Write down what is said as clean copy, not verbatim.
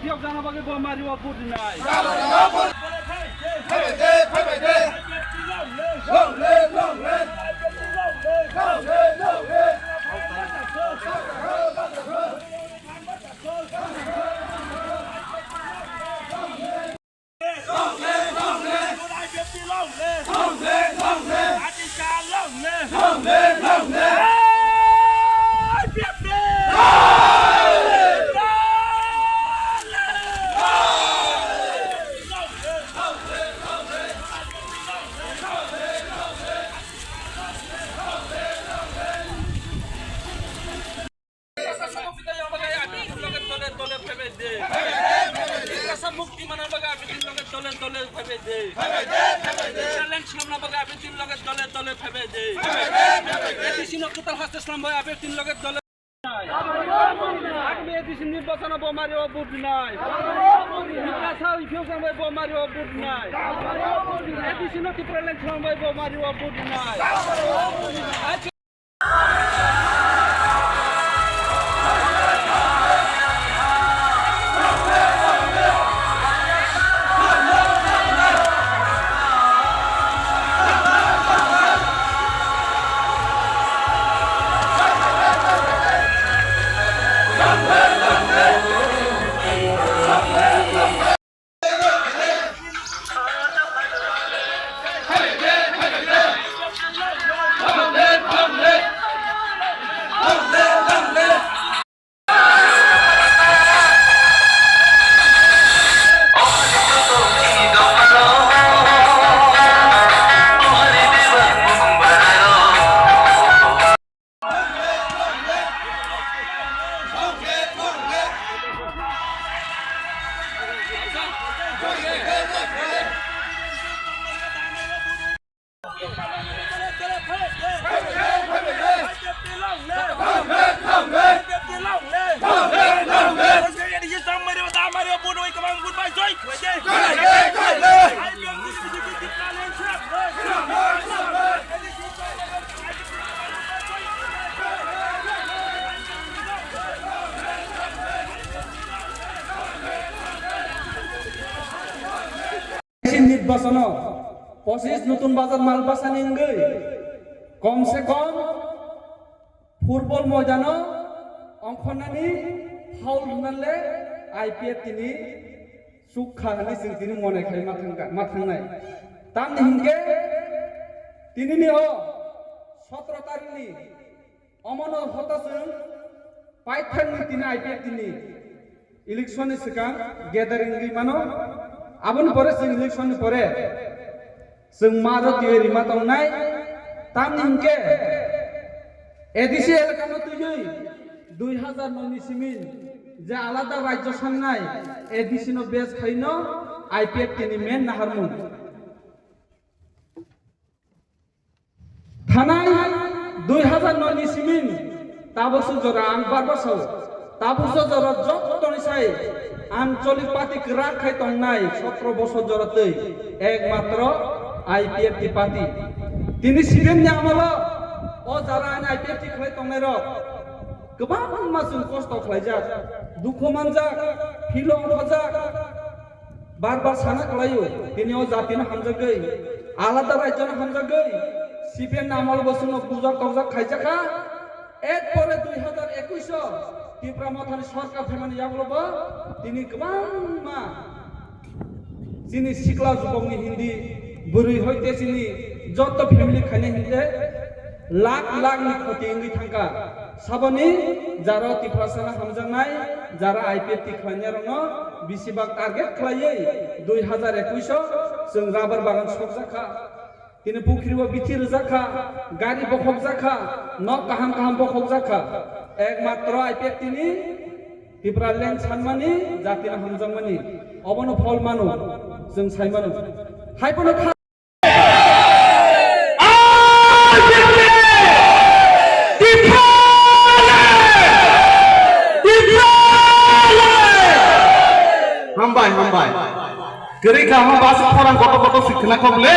Fiok jana bagi bom mari wa put nai. Mukti mana baga bitin loge tole tole phebe de challenge samna baga bitin loge tole tole phebe de edisino kutal haste islam boy abe tin loge tole agbe edisin nirbachana bomari o bud nai nikasa ifiosan boy bomari o bud nai edisino tiprelen islam boy bomari o bud nai নির্বাচন 25 নতুন বাজার মাল বাসানি গই কমসে কম football ময়দান অংখনানি foul হনালে IPF তিনি সুখা হানি जों তিনি মনে খাই মাথাंनाय তাম হিংগে তিনি নি 17 তারিখনি অমন হতাসুন পাইথাননি তিনি আইপিএফ তিনি ইলেকশনের সিগাं গ্যাদারিং মানো आबन परे जों इलेक्शन परे जों मारो तियरि मातावनाय ताम हिंके एडिसि एलाकानो तुयै 2009 नि सिमिन जे आलादा राज्य साननाय एडिसिनो बेस खाइनो आईपीएफ तिनि मेन नाहारमुन थानाय 2009 नि सिमिन ताबसु जरा आं बारबासौ ताबसु जरा जत्तनिसाय आंचलिक पार्टी ग्राक खाई तंगनाय 17 बছর जरतै एकमात्र आईपीएफ टी पार्टी तिनि सिगेन नि आमल ओ जारा आईपीएफ टी खाई तंगनाय र गोबां मासुल कष्ट खालायजाक दुखु मानजाक फिलो खजाक बार बार साना खालायो तिनि ओ जातिनो हामजागै आलादा राज्यनो हामजागै सिपिएम नामल बसुनो पूजा कवजा खायजाखा एक परे 2021 ত্রিপুরা মথানি সরকার ফেমানি যাবলবা তিনি গোबांमा যিনি সিকলা যুবকনি হিন্দি বুড়ি হইতে যিনি যত ফ্যামিলি খাইনে হিন্দে লাখ লাখ নি ক্ষতি ইংলি থাকা সাবনি যারা ত্রিপুরাসানা হামজানাই যারা আইপিএফ টি খাইনে রङ বেশিরভাগ টার্গেট খাইयै 2021 जों রাবার বাগান সকজাখা তিনি পুখরিও বিথি রজাখা গাড়ি বখক জাখা ন কাহাম কাহাম বখক জাখা एकमात्र आईपीएफ तिनी त्रिपुरा लेन सानमानि जातिना हामजांमानि अबनो फल मानु जों सायमानु हायपनो हामबाय हामबाय गरै खामा बास फरां गथ' गथ' सिखना खबले